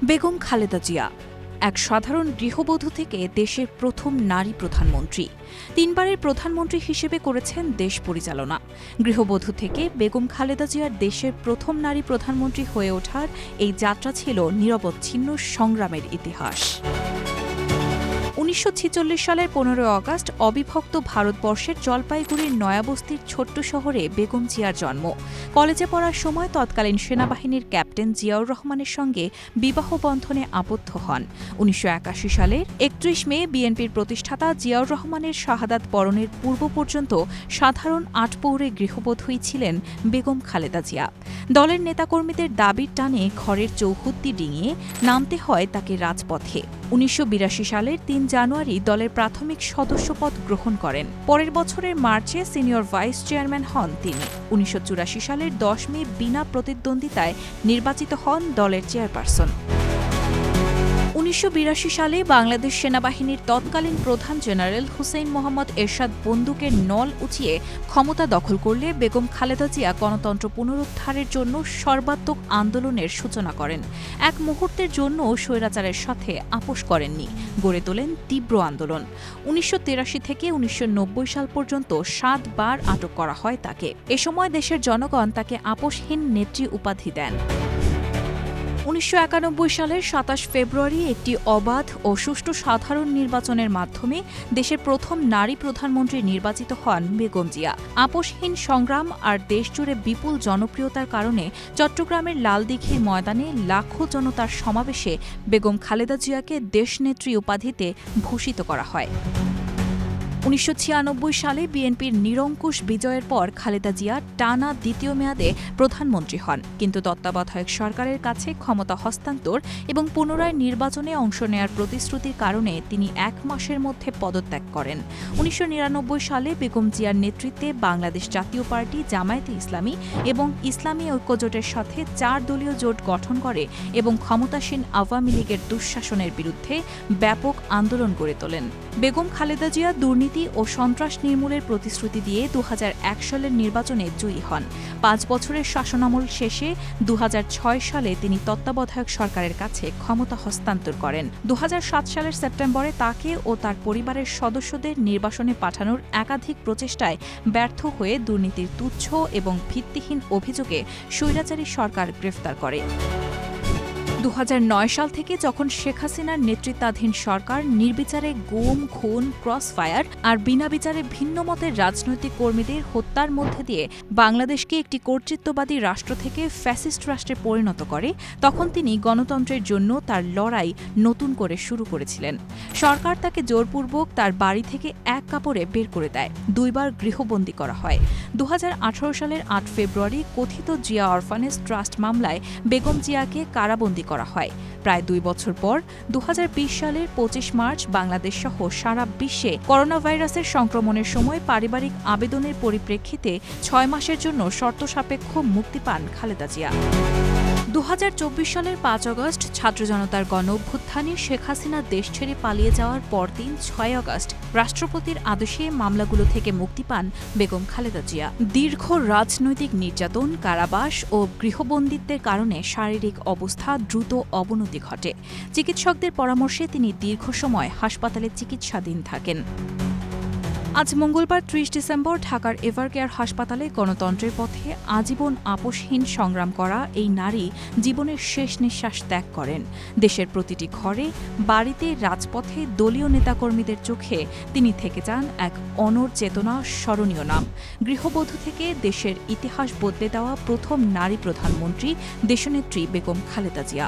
বেগম খালেদা জিয়া এক সাধারণ গৃহবধূ থেকে দেশের প্রথম নারী প্রধানমন্ত্রী। তিনবারের প্রধানমন্ত্রী হিসেবে করেছেন দেশ পরিচালনা। গৃহবধূ থেকে বেগম খালেদা জিয়ার দেশের প্রথম নারী প্রধানমন্ত্রী হয়ে ওঠার এই যাত্রা ছিল নিরবচ্ছিন্ন সংগ্রামের ইতিহাস। ১৯৪৬ সালের ১৫ আগস্ট অবিভক্ত ভারতবর্ষের জলপাইগুড়ির নয়াবস্তির ছোট্ট শহরে বেগম জিয়ার জন্ম। কলেজে পড়ার সময় তৎকালীন সেনাবাহিনীর ক্যাপ্টেন জিয়াউর রহমানের সঙ্গে বিবাহ বন্ধনে আবদ্ধ হন। ১৯৮১ সালের ৩১ মে বিএনপির প্রতিষ্ঠাতা জিয়াউর রহমানের শাহাদাত বরণের পূর্ব পর্যন্ত সাধারণ আটপৌরে গৃহবধূই ছিলেন বেগম খালেদা জিয়া। দলের নেতাকর্মীদের দাবির টানে ঘরের চৌহদ্দি ডিঙিয়ে নামতে হয় তাকে রাজপথে। ১৯৮২ সালের ৩ জানুয়ারি দলের প্রাথমিক সদস্যপদ গ্রহণ করেন। পরের বছরের মার্চে সিনিয়র ভাইস চেয়ারম্যান হন তিনি। ১৯৮৪ সালের ১০ মে বিনা প্রতিদ্বন্দ্বিতায় নির্বাচিত হন দলের চেয়ারপারসন। ১৯৮২ সালে বাংলাদেশ সেনাবাহিনীর তৎকালীন প্রধান জেনারেল হুসেইন মোহাম্মদ এরশাদ বন্দুকের নল উঁচিয়ে ক্ষমতা দখল করলে বেগম খালেদা জিয়া গণতন্ত্র পুনরুদ্ধারের জন্য সর্বাত্মক আন্দোলনের সূচনা করেন। এক মুহূর্তের জন্য স্বৈরাচারের সাথে আপোষ করেননি, গড়ে তোলেন তীব্র আন্দোলন। ১৯৮৩ থেকে ১৯৯০ সাল পর্যন্ত ৭ বার আটক করা হয় তাকে। এ সময় দেশের জনগণ তাকে আপোষহীন নেত্রী উপাধি দেন। ১৯৯১ সালের ২৭ ফেব্রুয়ারি একটি অবাধ ও সুষ্ঠু সাধারণ নির্বাচনের মাধ্যমে দেশের প্রথম নারী প্রধানমন্ত্রী নির্বাচিত হন বেগম জিয়া। আপোষহীন সংগ্রাম আর দেশজুড়ে বিপুল জনপ্রিয়তার কারণে চট্টগ্রামের লালদিঘির ময়দানে লাখো জনতার সমাবেশে বেগম খালেদা জিয়াকে দেশনেত্রী উপাধিতে ভূষিত করা হয়। ১৯৯৬ সালে বিএনপির নিরঙ্কুশ বিজয়ের পর খালেদা জিয়া টানা দ্বিতীয় মেয়াদে প্রধানমন্ত্রী হন, কিন্তু তত্ত্বাবধায়ক সরকারের কাছে ক্ষমতা হস্তান্তর এবং পুনরায় নির্বাচনে অংশ নেয়ার প্রতিশ্রুতির কারণে তিনি ১ মাসের মধ্যে পদত্যাগ করেন। ১৯৯৯ সালে বেগম জিয়ার নেতৃত্বে বাংলাদেশ জাতীয় পার্টি, জামায়াতে ইসলামী এবং ইসলামী ঐক্যজোটের সাথে ৪ দলীয় জোট গঠন করে এবং ক্ষমতাসীন আওয়ামী লীগের দুঃশাসনের বিরুদ্ধে ব্যাপক আন্দোলন গড়ে তোলেন। বেগম খালেদা জিয়া দুর্নীতি ও সন্ত্রাস নির্মূলের প্রতিশ্রুতি দিয়ে ২০০১ সালের নির্বাচনে জয়ী হন। ৫ বছরের শাসনামল শেষে ২০০৬ সালে তিনি তত্ত্বাবধায়ক সরকারের কাছে ক্ষমতা হস্তান্তর করেন। ২০০৭ সালের সেপ্টেম্বরে তাকে ও তার পরিবারের সদস্যদের নির্বাসনে পাঠানোর একাধিক প্রচেষ্টায় ব্যর্থ হয়ে দুর্নীতির তুচ্ছ এবং ভিত্তিহীন অভিযোগে স্বৈরাচারী সরকার গ্রেফতার করে। ২০০৯ সাল থেকে যখন শেখ হাসিনার নেতৃত্বাধীন সরকার নির্বিচারে গুম, খুন, ক্রসফায়ার আর বিনা বিচারে ভিন্ন মতের রাজনৈতিক কর্মীদের হত্যার মধ্যে দিয়ে বাংলাদেশকে একটি কর্তৃত্ববাদী রাষ্ট্র থেকে ফ্যাসিস্ট রাষ্ট্রে পরিণত করে, তখন তিনি গণতন্ত্রের জন্য তার লড়াই নতুন করে শুরু করেছিলেন। সরকার তাকে জোরপূর্বক তার বাড়ি থেকে এক কাপড়ে বের করে দেয়, ২ বার গৃহবন্দী করা হয়। ২০১৮ সালের ৮ ফেব্রুয়ারি কথিত জিয়া অরফানেজ ট্রাস্ট মামলায় বেগম জিয়াকে কারাবন্দী করা হয়। প্রায় ২ বছর পর ২০২০ সালের ২৫ মার্চ বাংলাদেশ সহ সারা বিশ্বে করোনা ভাইরাসের সংক্রমণের সময় পারিবারিক আবেদনের পরিপ্রেক্ষিতে ৬ মাসের জন্য শর্তসাপেক্ষ মুক্তি পান খালেদা জিয়া। ২০২৪ সালের ৫ আগস্ট ছাত্র জনতার গণ অভ্যুত্থানে শেখ হাসিনা দেশ ছেড়ে পালিয়ে যাওয়ার পরদিন ৬ আগস্ট রাষ্ট্রপতির আদেশে মামলাগুলো থেকে মুক্তি পান বেগম খালেদা জিয়া। দীর্ঘ রাজনৈতিক নির্যাতন, কারাবাস ও গৃহবন্দিত্বের কারণে শারীরিক অবস্থা দ্রুত অবনতি ঘটে। চিকিৎসকদের পরামর্শে তিনি দীর্ঘ সময় হাসপাতালে চিকিৎসাধীন থাকেন। আজ মঙ্গলবার ৩০ ডিসেম্বর ঢাকার এভারকেয়ার হাসপাতালে গণতন্ত্রের পথে আজীবন আপোষহীন সংগ্রাম করা এই নারী জীবনের শেষ নিঃশ্বাস ত্যাগ করেন। দেশের প্রতিটি ঘরে, বাড়িতে, রাজপথে দলীয় নেতাকর্মীদের চোখে তিনি থেকে যান এক অনড় চেতনা, স্মরণীয় নাম। গৃহবধূ থেকে দেশের ইতিহাস বদলে দেওয়া প্রথম নারী প্রধানমন্ত্রী দেশনেত্রী বেগম খালেদা জিয়া।